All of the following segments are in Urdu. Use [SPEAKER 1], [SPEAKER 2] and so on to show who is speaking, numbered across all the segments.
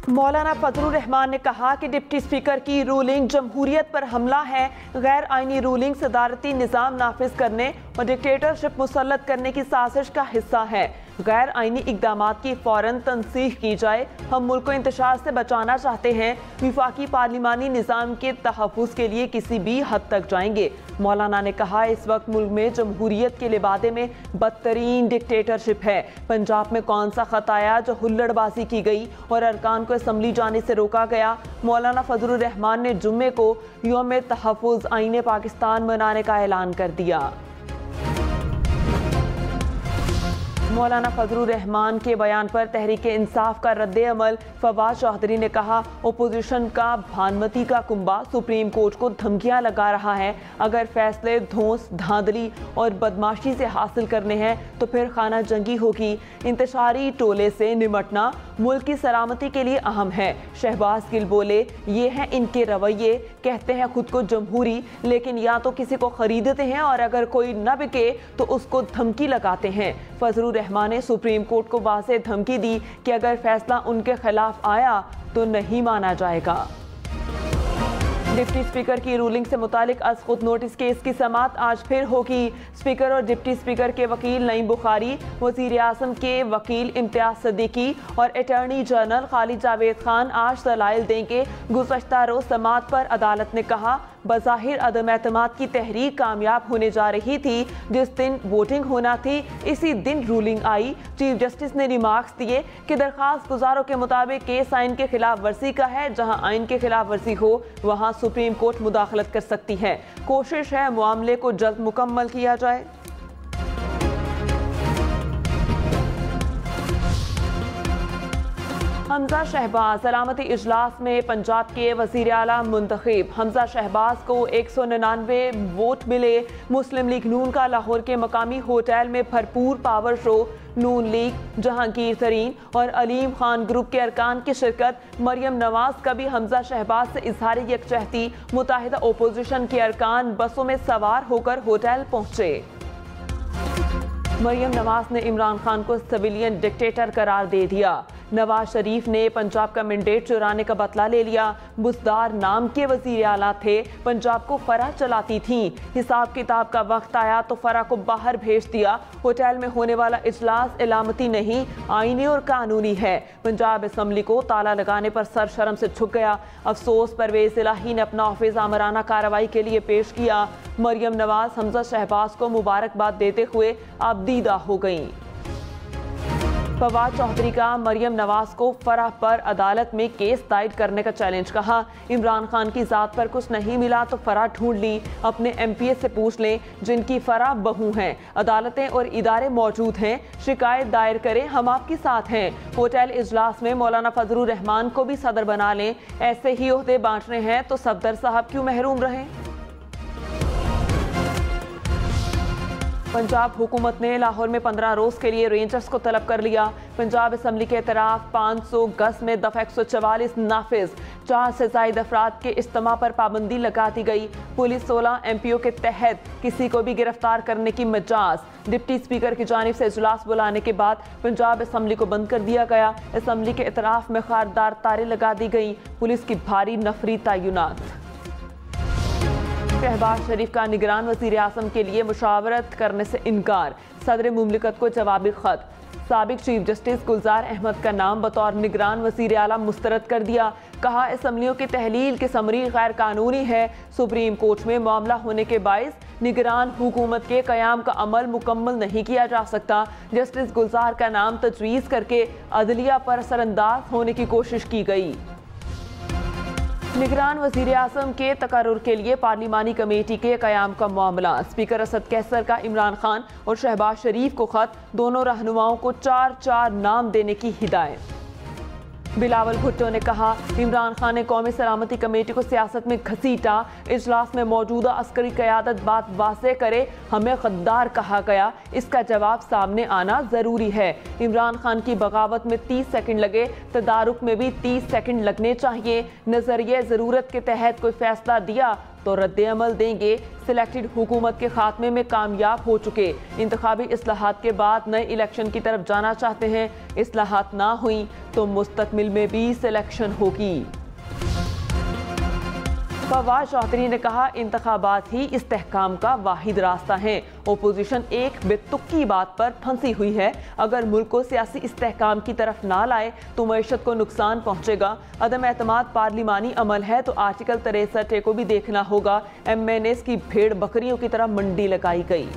[SPEAKER 1] مولانا فضل الرحمان نے کہا کہ ڈپٹی اسپیکر کی رولنگ جمہوریت پر حملہ ہے، غیر آئینی رولنگ صدارتی نظام نافذ کرنے اور ڈکٹیٹرشپ مسلط کرنے کی سازش کا حصہ ہے۔ غیر آئینی اقدامات کی فوراً تنسیخ کی جائے۔ ہم ملک کو انتشار سے بچانا چاہتے ہیں، وفاقی پارلیمانی نظام کے تحفظ کے لیے کسی بھی حد تک جائیں گے۔ مولانا نے کہا اس وقت ملک میں جمہوریت کے لبادے میں بدترین ڈکٹیٹرشپ ہے۔ پنجاب میں کون سا خط آیا جو ہلڑ بازی کی گئی اور ارکان کو اسمبلی جانے سے روکا گیا؟ مولانا فضل الرحمان نے جمعے کو یوم تحفظ آئین پاکستان منانے کا اعلان کر دیا۔ مولانا فضل الرحمان کے بیان پر تحریک انصاف کا رد عمل۔ فواد چودھری نے کہا اپوزیشن کا بھانمتی کا کنبہ سپریم کورٹ کو دھمکیاں لگا رہا ہے۔ اگر فیصلے دھونس، دھاندلی اور بدماشی سے حاصل کرنے ہیں تو پھر خانہ جنگی ہوگی۔ انتشاری ٹولے سے نمٹنا ملک کی سلامتی کے لیے اہم ہے۔ شہباز گل بولے یہ ہیں ان کے رویے، کہتے ہیں خود کو جمہوری لیکن یا تو کسی کو خریدتے ہیں اور اگر کوئی نہ بکے تو اس کو دھمکی لگاتے ہیں۔ فضل الرحمان نے سپریم کورٹ کو واضح دھمکی دی کہ اگر فیصلہ ان کے خلاف آیا تو نہیں مانا جائے گا۔ ڈپٹی اسپیکر کی رولنگ سے متعلق از خود نوٹس کیس کی سماعت آج پھر ہوگی۔ اسپیکر اور ڈپٹی اسپیکر کے وکیل نعیم بخاری، وزیر اعظم کے وکیل امتیاز صدیقی اور اٹارنی جنرل خالد جاوید خان آج دلائل دیں گے۔ گزشتہ روز سماعت پر عدالت نے کہا بظاہر عدم اعتماد کی تحریک کامیاب ہونے جا رہی تھی، جس دن ووٹنگ ہونا تھی اسی دن رولنگ آئی۔ چیف جسٹس نے ریمارکس دیے کہ درخواست گزاروں کے مطابق کیس آئین کے خلاف ورزی کا ہے، جہاں آئین کے خلاف ورزی ہو وہاں سپریم کورٹ مداخلت کر سکتی ہے۔ کوشش ہے معاملے کو جلد مکمل کیا جائے۔ حمزہ شہباز سلامتی اجلاس میں پنجاب کے وزیر اعلیٰ منتخب۔ حمزہ شہباز کو 199 ووٹ ملے۔ مسلم لیگ نون کا لاہور کے مقامی ہوٹل میں بھرپور پاور شو۔ نون لیگ، جہانگیر ترین اور علیم خان گروپ کے ارکان کی شرکت۔ مریم نواز کا بھی حمزہ شہباز سے اظہار یکجہتی۔ متحدہ اپوزیشن کے ارکان بسوں میں سوار ہو کر ہوٹل پہنچے۔ مریم نواز نے عمران خان کو سویلین ڈکٹیٹر قرار دے دیا۔ نواز شریف نے پنجاب کا مینڈیٹ چرانے کا بدلہ لے لیا۔ بزدار نام کے وزیر اعلیٰ تھے، پنجاب کو فرح چلاتی تھیں۔ حساب کتاب کا وقت آیا تو فرح کو باہر بھیج دیا۔ ہوٹل میں ہونے والا اجلاس علامتی نہیں، آئینی اور قانونی ہے۔ پنجاب اسمبلی کو تالا لگانے پر سر شرم سے جھک گیا۔ افسوس پرویز الہی نے اپنا آفس آمرانہ کارروائی کے لیے پیش کیا۔ مریم نواز حمزہ شہباز کو مبارکباد دیتے ہوئے آبدیدہ ہو گئیں۔ فواد چودھری کا مریم نواز کو فرح پر عدالت میں کیس دائر کرنے کا چیلنج۔ کہا عمران خان کی ذات پر کچھ نہیں ملا تو فرح ڈھونڈ لی، اپنے ایم پی اے سے پوچھ لیں جن کی فرح بہو ہیں۔ عدالتیں اور ادارے موجود ہیں، شکایت دائر کریں، ہم آپ کے ساتھ ہیں۔ ہوٹل اجلاس میں مولانا فضل الرحمان کو بھی صدر بنا لیں، ایسے ہی عہدے بانٹنے ہیں تو صفدر صاحب کیوں محروم رہیں؟ پنجاب حکومت نے لاہور میں 15 روز کے لیے رینجرز کو طلب کر لیا۔ پنجاب اسمبلی کے اعتراف 500 گز میں دفعہ 144 نافذ۔ 4 سے زائد افراد کے اجتماع پر پابندی لگا دی گئی۔ پولیس 16 ایم پی او کے تحت کسی کو بھی گرفتار کرنے کی مجاز۔ ڈپٹی اسپیکر کی جانب سے اجلاس بلانے کے بعد پنجاب اسمبلی کو بند کر دیا گیا۔ اسمبلی کے اعتراف میں خاردار تاریں لگا دی گئیں۔ پولیس کی بھاری نفری تعینات۔ شہباز شریف کا نگران وزیر اعظم کے لیے مشاورت کرنے سے انکار۔ صدر مملکت کو جوابی خط۔ سابق چیف جسٹس گلزار احمد کا نام بطور نگران وزیر اعلیٰ مسترد کر دیا۔ کہا اسمبلیوں کی تحلیل کی سمری غیر قانونی ہے۔ سپریم کورٹ میں معاملہ ہونے کے باعث نگران حکومت کے قیام کا عمل مکمل نہیں کیا جا سکتا۔ جسٹس گلزار کا نام تجویز کر کے عدلیہ پر اثر انداز ہونے کی کوشش کی گئی۔ نگران وزیر اعظم کے تقرر کے لیے پارلیمانی کمیٹی کے قیام کا معاملہ۔ اسپیکر اسد کیسر کا عمران خان اور شہباز شریف کو خط، دونوں رہنماؤں کو 4 نام دینے کی ہدایت۔ بلاول بھٹو نے کہا عمران خان نے قومی سلامتی کمیٹی کو سیاست میں گھسیٹا۔ اجلاس میں موجودہ عسکری قیادت بات واضح کرے، ہمیں غدار کہا گیا، اس کا جواب سامنے آنا ضروری ہے۔ عمران خان کی بغاوت میں 30 سیکنڈ لگے، تدارک میں بھی 30 سیکنڈ لگنے چاہیے۔ نظریہ ضرورت کے تحت کوئی فیصلہ دیا تو رد عمل دیں گے۔ سلیکٹڈ حکومت کے خاتمے میں کامیاب ہو چکے، انتخابی اصلاحات کے بعد نئے الیکشن کی طرف جانا چاہتے ہیں، اصلاحات نہ ہوئیں تو مستقبل میں بھی سلیکشن ہوگی۔ فواد چودھری نے کہا انتخابات ہی استحکام کا واحد راستہ ہیں۔ اپوزیشن ایک بے تکی بات پر پھنسی ہوئی ہے۔ اگر ملک کو سیاسی استحکام کی طرف نہ لائے تو معیشت کو نقصان پہنچے گا۔ عدم اعتماد پارلیمانی عمل ہے تو آرٹیکل 63 کو بھی دیکھنا ہوگا۔ MNAs کی بھیڑ بکریوں کی طرح منڈی لگائی گئی۔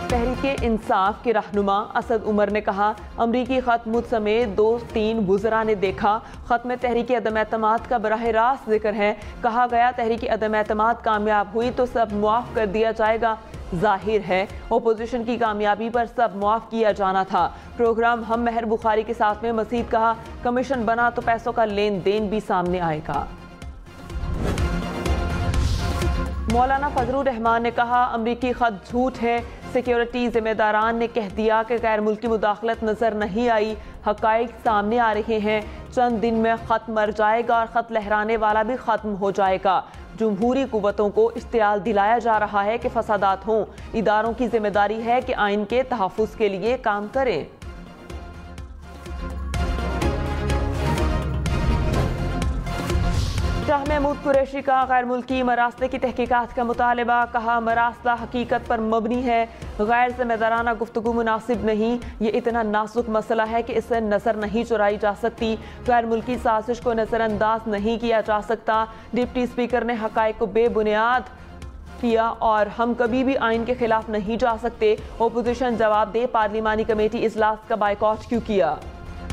[SPEAKER 1] تحریک انصاف کے رہنما اسد عمر نے کہا امریکی خط مجھ سمیت 2-3 وزراء نے دیکھا۔ خط میں تحریک عدم اعتماد کا براہ راست ذکر ہے۔ کہا گیا تحریک عدم اعتماد کامیاب ہوئی تو سب معاف کر دیا جائے گا۔ ظاہر ہے اپوزیشن کی کامیابی پر سب معاف کیا جانا تھا۔ پروگرام ہم مہر بخاری کے ساتھ میں مزید کہا کمیشن بنا تو پیسوں کا لین دین بھی سامنے آئے گا۔ مولانا فضل الرحمان نے کہا امریکی خط جھوٹ ہے۔ سیکیورٹی ذمہ داران نے کہہ دیا کہ غیر ملکی مداخلت نظر نہیں آئی۔ حقائق سامنے آ رہے ہیں۔ چند دن میں خط مر جائے گا اور خط لہرانے والا بھی ختم ہو جائے گا۔ جمہوری قوتوں کو اشتعال دلایا جا رہا ہے کہ فسادات ہوں۔ اداروں کی ذمہ داری ہے کہ آئین کے تحفظ کے لیے کام کریں۔ شاہ محمود قریشی کا غیر ملکی مراسلے کی تحقیقات کا مطالبہ۔ کہا مراسلہ حقیقت پر مبنی ہے، غیر ذمہ دارانہ گفتگو مناسب نہیں۔ یہ اتنا نازک مسئلہ ہے کہ اسے نظر نہیں چرائی جا سکتی۔ غیر ملکی سازش کو نظر انداز نہیں کیا جا سکتا۔ ڈپٹی اسپیکر نے حقائق کو بے بنیاد کیا اور ہم کبھی بھی آئین کے خلاف نہیں جا سکتے۔ اپوزیشن جواب دے پارلیمانی کمیٹی اجلاس کا بائیکاٹ کیوں کیا؟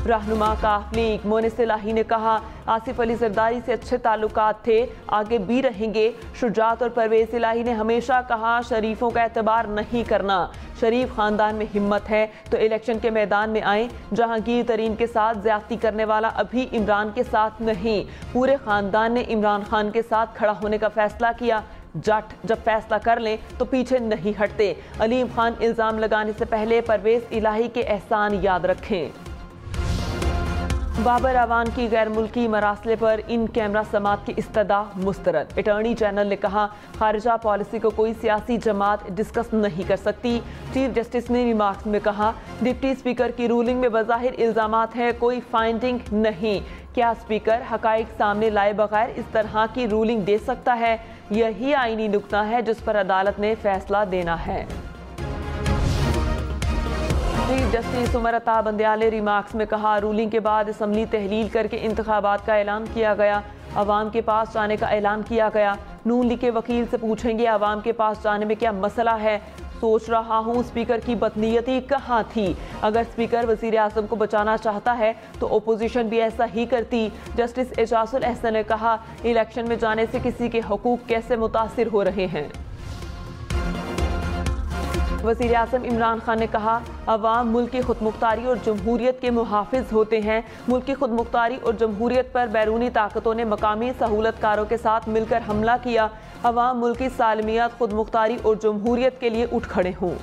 [SPEAKER 1] رہنما کاف لیگ مونس الہی نے کہا آصف علی زرداری سے اچھے تعلقات تھے، آگے بھی رہیں گے۔ شجاعت اور پرویز الہی نے ہمیشہ کہا شریفوں کا اعتبار نہیں کرنا۔ شریف خاندان میں ہمت ہے تو الیکشن کے میدان میں آئیں۔ جہانگیر ترین کے ساتھ زیادتی کرنے والا ابھی عمران کے ساتھ نہیں۔ پورے خاندان نے عمران خان کے ساتھ کھڑا ہونے کا فیصلہ کیا۔ جٹ جب فیصلہ کر لیں تو پیچھے نہیں ہٹتے۔ علیم خان الزام لگانے سے پہلے پرویز الہی کے احسان یاد رکھیں۔ بابر اعوان کی غیر ملکی مراسلے پر ان کیمرہ سماعت کی استدعا مسترد۔ اٹارنی جنرل نے کہا خارجہ پالیسی کو کوئی سیاسی جماعت ڈسکس نہیں کر سکتی۔ چیف جسٹس نے ریمارکس میں کہا ڈپٹی اسپیکر کی رولنگ میں بظاہر الزامات ہیں، کوئی فائنڈنگ نہیں۔ کیا اسپیکر حقائق سامنے لائے بغیر اس طرح کی رولنگ دے سکتا ہے؟ یہی آئینی نکتہ ہے جس پر عدالت نے فیصلہ دینا ہے۔ Chief justice Umar Ata بندیالے remarks میں کہا رولنگ کے بعد اسمبلی تحلیل کر کے انتخابات کا اعلان کیا گیا، عوام کے پاس جانے کا اعلان کیا گیا۔ نون لیگ کے وکیل سے پوچھیں گے عوام کے پاس جانے میں کیا مسئلہ ہے؟ سوچ رہا ہوں اسپیکر کی بدنیتی کہاں تھی؟ اگر اسپیکر وزیر اعظم کو بچانا چاہتا ہے تو اپوزیشن بھی ایسا ہی کرتی۔ جسٹس اعجاز الاحسن نے کہا الیکشن میں جانے سے کسی کے حقوق کیسے متاثر ہو رہے ہیں؟ وزیر اعظم عمران خان نے کہا عوام ملک کی خود مختاری اور جمہوریت کے محافظ ہوتے ہیں۔ ملک کی خود مختاری اور جمہوریت پر بیرونی طاقتوں نے مقامی سہولت کاروں کے ساتھ مل کر حملہ کیا۔ عوام ملک کی سالمیت، خود مختاری اور جمہوریت کے لیے اٹھ کھڑے ہوں۔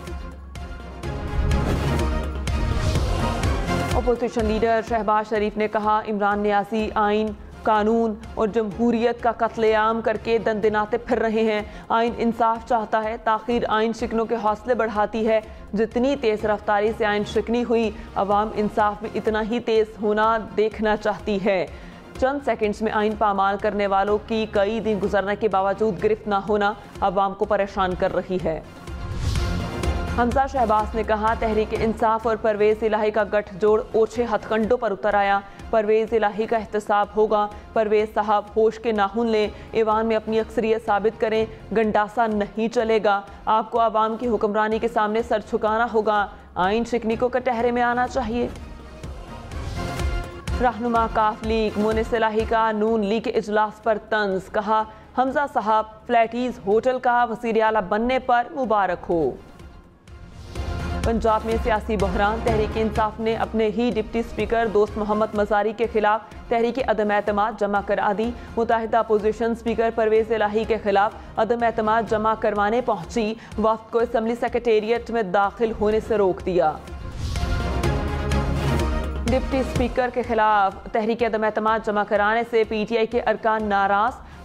[SPEAKER 1] اپوزیشن لیڈر شہباز شریف نے کہا عمران نیازی آئین، قانون اور جمہوریت کا قتل عام کر کے دندناتے پھر رہے ہیں۔ آئین انصاف چاہتا ہے، تاخیر آئین شکنوں کے حوصلے بڑھاتی ہے۔ جتنی تیز رفتاری سے آئین شکنی ہوئی، عوام انصاف میں اتنا ہی تیز ہونا دیکھنا چاہتی ہے۔ چند سیکنڈز میں آئین پامال کرنے والوں کی کئی دن گزرنے کے باوجود گرفت نہ ہونا عوام کو پریشان کر رہی ہے۔ حمزہ شہباز نے کہا تحریک انصاف اور پرویز الہی کا گٹھ جوڑ اوچھے ہتھ کنڈوں پر اتر آیا۔ پرویز الہی کا احتساب ہوگا۔ پرویز صاحب ہوش کے ناخن لیں، ایوان میں اپنی اکثریت ثابت کریں، گنڈاسا نہیں چلے گا۔ آپ کو عوام کی حکمرانی کے سامنے سر جھکانا ہوگا۔ آئین شکنی کو کٹہرے میں آنا چاہیے۔ رہنما کاف لیگ مونس الہی کا نون لیگ کے اجلاس پر طنز، کہا حمزہ صاحب فلیٹیز ہوٹل کا وزیر اعلیٰ بننے پر مبارک ہو۔ پنجاب میں سیاسی بحران، تحریک انصاف نے اپنے ہی ڈپٹی اسپیکر دوست محمد مزاری کے خلاف تحریک عدم اعتماد جمع کرا دی۔ متحدہ اپوزیشن اسپیکر پرویز الہی کے خلاف عدم اعتماد جمع کروانے پہنچی، وفد کو اسمبلی سیکریٹریٹ میں داخل ہونے سے روک دیا۔ ڈپٹی اسپیکر کے خلاف تحریک عدم اعتماد جمع کرانے سے پی ٹی آئی کے ارکان ناراض،